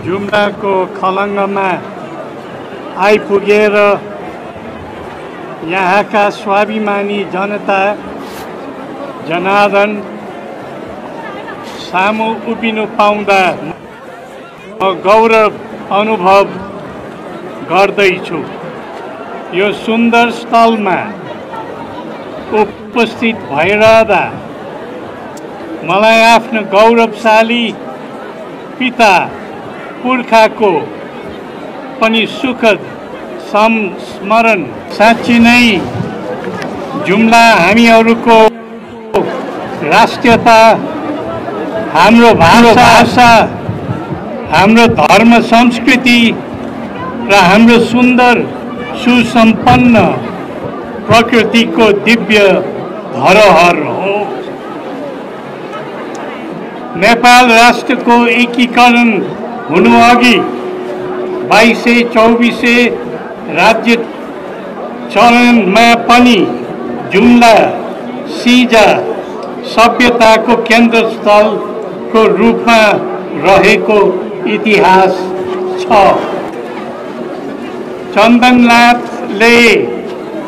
जुम्लाको खलङ्गमा आइपुगेर यहाँका स्वाभिमानी जनता जनार्दन सामु उभिनु पाउँदा म गौरव अनुभव गर्दैछु। यो सुन्दर स्थलमा उपस्थित भइरहँदा मलाई आफ्नो गौरवशाली पिता पुर्खाको पनि सुखद संस्मरण। साँच्चै नै जुम्ला हामीहरूको राष्ट्रियता, हाम्रो भाषा, हाम्रो धर्म संस्कृति र हाम्रो सुन्दर सुसम्पन्न प्रकृतिको दिव्य धरोहर हो। नेपाल राष्ट्रको एकीकरण हुनुअघि 2224 राज्य चलनमा पनि जुम्ला सिजा सभ्यताको केन्द्रस्थलको रूपमा रहेको इतिहास छ। चन्दननाथले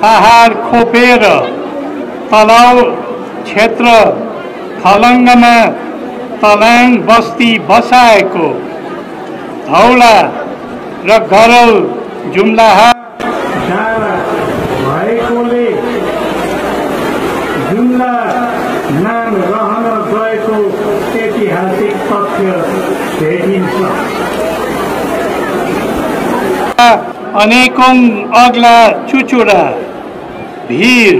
पहाड खोपेर तलाउ क्षेत्र खलङ्गमा तलाङ बस्ती बसाएको धौला र गरल जुम्लाहा भएकोले जुम्ला नाम रहन गएको ऐतिहासिक तथ्य भेटिन्छ। अनेकौं अग्ला चुचुरा, भिर,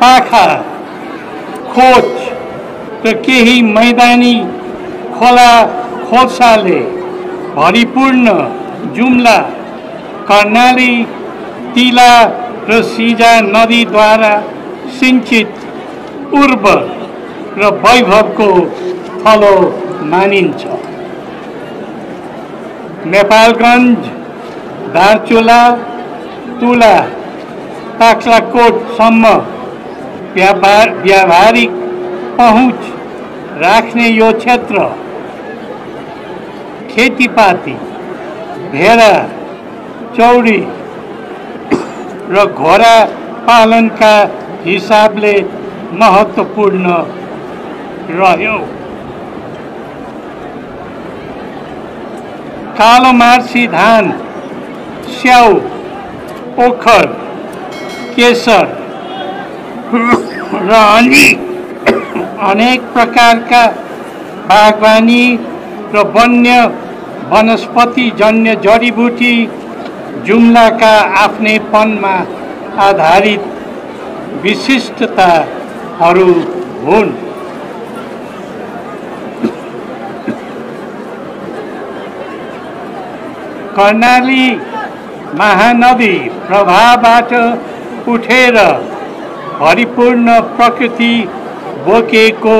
पाखा, खोच र केही मैदानी खोला खोल्साले भरिपूर्ण जुम्ला कर्णाली, तिला र सिजा नदीद्वारा सिंचित उर्वर र वैभवको थलो मानिन्छ। नेपालगञ्ज, दार्चुला, तुला, ताक्लाकोटसम्म व्यावहारिक पहुँच राख्ने यो क्षेत्र खेतीपाती, भेडा, चौरी र घोडा पालनका हिसाबले महत्त्वपूर्ण रह्यो। कालोमार्सी धान, स्याउ, ओखर, केसर र अनेक प्रकारका बागवानी र वन्य वनस्पति जन्य जडीबुटी जुम्लाका आफ्नैपनमा आधारित विशिष्टताहरू हुन्। कर्णाली महानदी प्रवाहबाट उठेर भरिपूर्ण प्रकृति बोकेको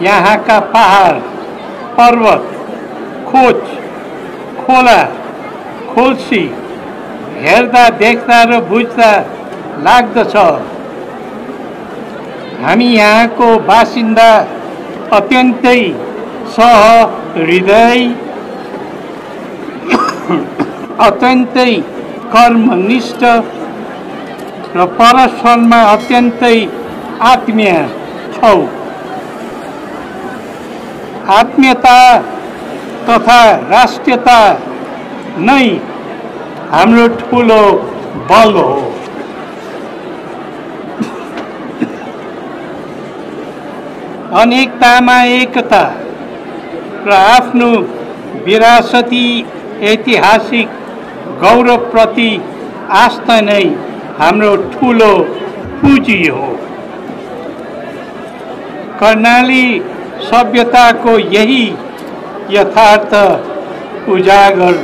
यहाँका पहाड, पर्वत, खोच, खोला, खोल्सी हेर्दा, देख्दा र बुझ्दा लाग्दछ हामी यहाँको बासिन्दा अत्यन्तै सहृदय, अत्यन्तै कर्मनिष्ठ र परस्परमा अत्यन्तै आत्मीय छौँ। आत्मीयता तथा राष्ट्रियता नै हाम्रो ठुलो बल हो। अनेकतामा एकता र आफ्नो विरासती ऐतिहासिक गौरवप्रति आस्था नै हाम्रो ठुलो पुँजी हो। कर्णाली सभ्यताको यही यथार्थ उजागर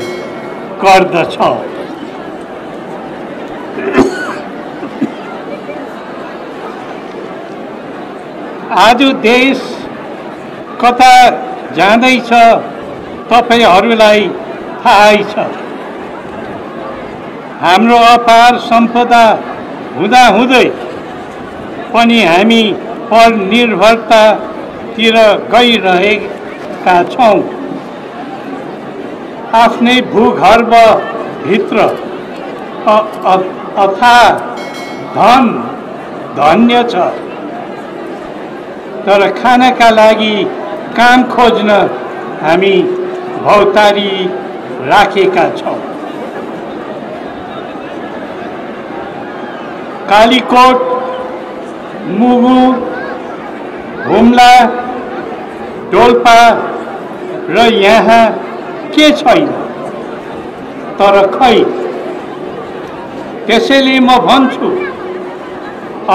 गर्दछ। आज देश कता जाँदैछ तपाईहरूलाई थाहै छ। हाम्रो अपार सम्पदा हुँदाहुँदै पनि हामी परनिर्भरतातिर गइरहेका छौँ। आफ्नै भूगर्भभित्र अथाह धन्य छ, तर खानका लागि काम खोज्न हामी भौतारी राखेका छौँ। कालीकोट, मुगु, हुम्ला, डोल्पा र यहाँ के छैन, तर खै। त्यसैले म भन्छु,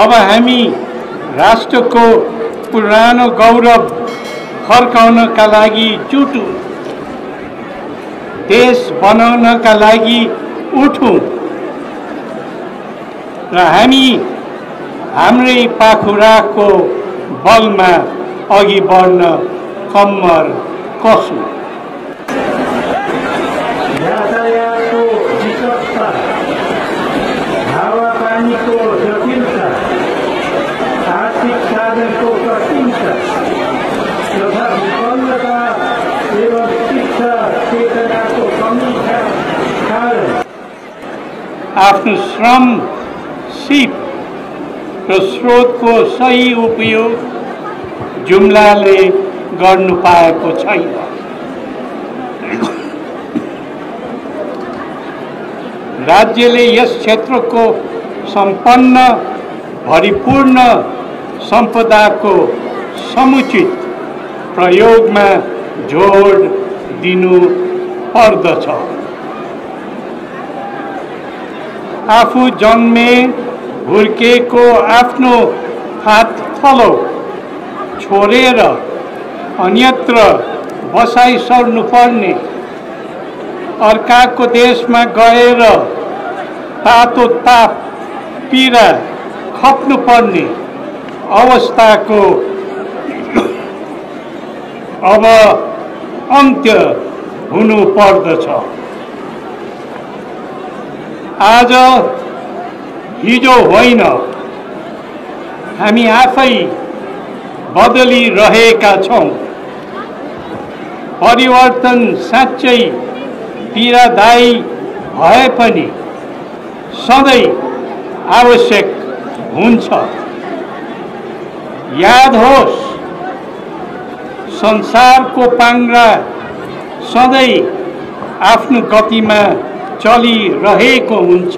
अब हामी राष्ट्रको पुरानो गौरव फर्काउनका लागि जुटौँ, देश बनाउनका लागि उठौँ र हामी हाम्रै पाखुराको बलमा अघि बढ्न कम्मर कसौँ। यातायातको विकटता, हावापानीको जटिलता, आर्थिक साधनको कठिनता तथा विपन्नता एवं शिक्षा चेतनाको कमीका कारण आफ्नो श्रम, सिप र स्रोतको सही उपयोग जुम्लाले गर्नु पाएको छैन। राज्यले यस क्षेत्रको सम्पन्न भरिपूर्ण सम्पदाको समुचित प्रयोगमा जोड दिनु पर्दछ। आफू जन्मे हुर्केको आफ्नो हातथलो छोडेर अन्यत्र बसाइ सर्नुपर्ने, अर्काको देशमा गएर तातो ताप पीडा खप्नुपर्ने अवस्थाको अब अन्त्य हुनु पर्दछ। आज हिजो होइन, हामी आफै बदलिरहेका छौँ। परिवर्तन साँच्चै पीडादायी भए पनि सधैँ आवश्यक हुन्छ। याद होस्, संसारको पाङ्ग्रा सधैँ आफ्नो गतिमा चलिरहेको हुन्छ।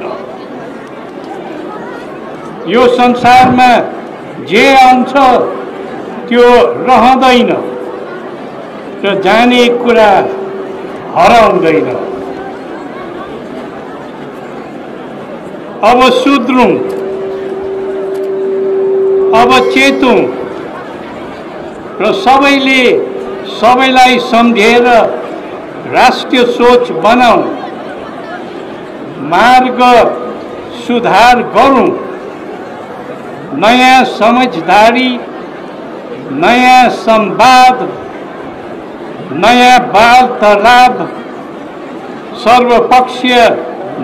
यो संसारमा जे आउँछ त्यो रहँदैन र जाने कुरा हराउँदैन। अब सुध्रौँ, अब चेतौँ र सबैले सबैलाई सम्झेर राष्ट्रिय सोच बनाऊँ, मार्ग सुधार गरौँ। नयाँ समझदारी, नयाँ संवाद, नयाँ वार्तालाप, सर्वपक्षीय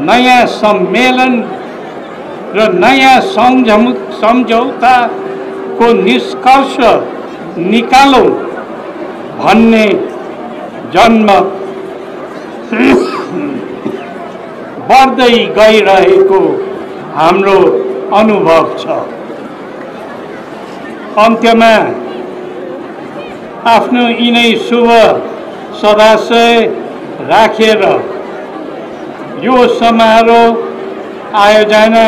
नयाँ सम्मेलन र नयाँ सम्झौताको निष्कर्ष निकालौँ भन्ने जन्म बढ्दै गइरहेको हाम्रो अनुभव छ। अन्त्यमा आफ्नो यिनै शुभ सदाशय राखेर यो समारोह आयोजना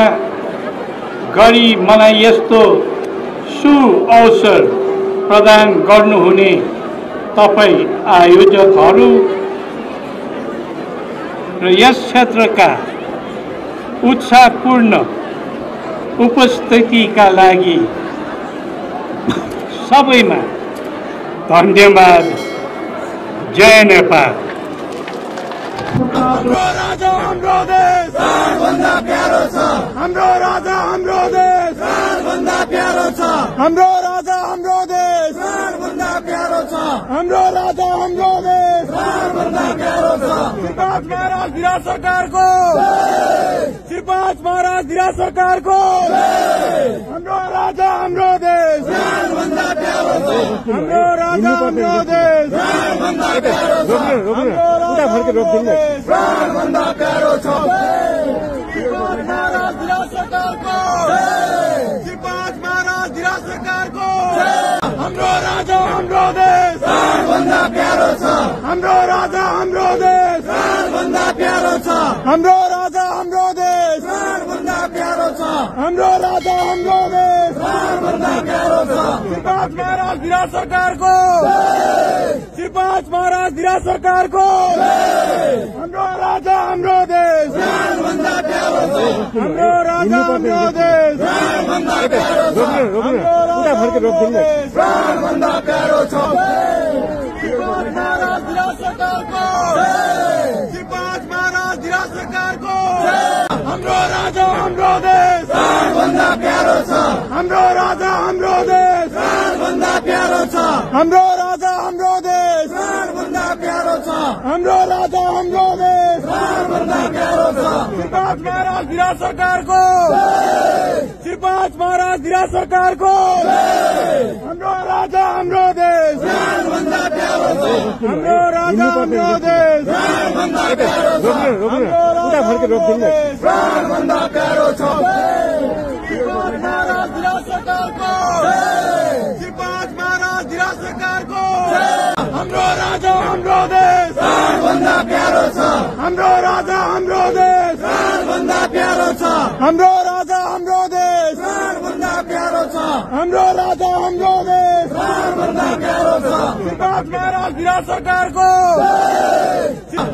गरी मलाई यस्तो सुअवसर प्रदान गर्नुहुने तपाईँ आयोजकहरू र यस क्षेत्रका उत्साहपूर्ण उपस्थितिका लागि सबैमा धन्यवाद। जय नेपाल। हाम्रो राजा हाम्रो देश सबभन्दा प्यारो छ। हाम्रो राजा हाम्रो देश सबभन्दा प्यारो छ। हाम्रो राजा हाम्रो देश सबभन्दा प्यारो छ। हाम्रो राजा हाम्रो देश सबभन्दा प्यारो छ। श्रीपाद महाराज दिरा सरकार को श्रीपाद महाराज दिरा सरकार को हाम्रो राजा हाम्रो देश प्राणभन्दा प्यारो छ हाम्रो राजा हाम्रो देश प्राणभन्दा प्यारो छ प्राणभन्दा प्यारो छ श्रीपाद महाराज दिरा सरकार को श्रीपाद महाराज दिरा सरकार को हाम्रो राजा हाम्रो देश प्राणभन्दा प्यारो छ हाम्रो राजा हाम्रो देश प्राणभन्दा प्यारो छ हाम्रो राजा हाम्रो देश प्राणभन्दा प्यारो छ हाम्रो राजा हाम्रो देश प्राणभन्दा प्यारो छ श्रीपाद महाराज दिरा सरकार को श्रीपाद महाराज दिरा सरकार को हाम्रो राजा हाम्रो देश प्राणभन्दा प्यारो छ हाम्रो राजा हाम्रो देश प्राणभन्दा प्यारो छ प्राणभन्दा प्यारो छ श्रीपाद महाराज दिरा सरकार को श्रीपाद महाराज दिरा सरकार को हाम्रो राजा हाम्रो देश प्राणभन्दा प्यारो छ हाम्रो राजा हाम्रो देश प्राणभन्दा प्यारो छ हाम्रो राजा हाम्रो देश प्राणभन्दा प्यारो छ हाम्रो राजा हाम्रो देश प्राणभन्दा प्यारो छ श्रीपाद महाराज दिरा सरकार को श्रीपाद महाराज दिरा सरकार को हाम्रो राजा हाम्रो देश प्राणभन्दा प्यारो छ हाम्रो राजा हाम्रो देश प्राणभन्दा प्यारो छ प्राणभन्दा प्यारो छ श्रीपाद महाराज दिरा सरकार को श्रीपाद महाराज दिरा सरकार को हाम्रो राजा हाम्रो देश प्राणभन्दा प्यारो छ हाम्रो राजा हाम्रो देश प्राणभन्दा प्यारो छ हाम्रो राजा हाम्रो देश प्राणभन्दा प्यारो छ हाम्रो राजा हाम्रो देश प्राणभन्दा प्यारो छ श्रीपाद महाराज दिरा सरकार को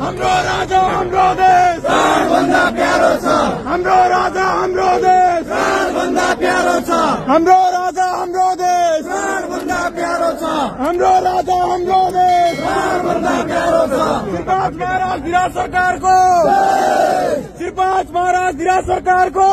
हाम्रो राजा हाम्रो देश प्राणभन्दा प्यारो छ हाम्रो राजा हाम्रो देश प्राणभन्दा प्यारो छ हाम्रो राजा हाम्रो देश प्राणभन्दा प्यारो छ हाम्रो राजा हाम्रो देश प्राणभन्दा प्यारो छ श्रीपाद महाराज दिरा सरकार को श्रीपाद महाराज दिरा सरकार को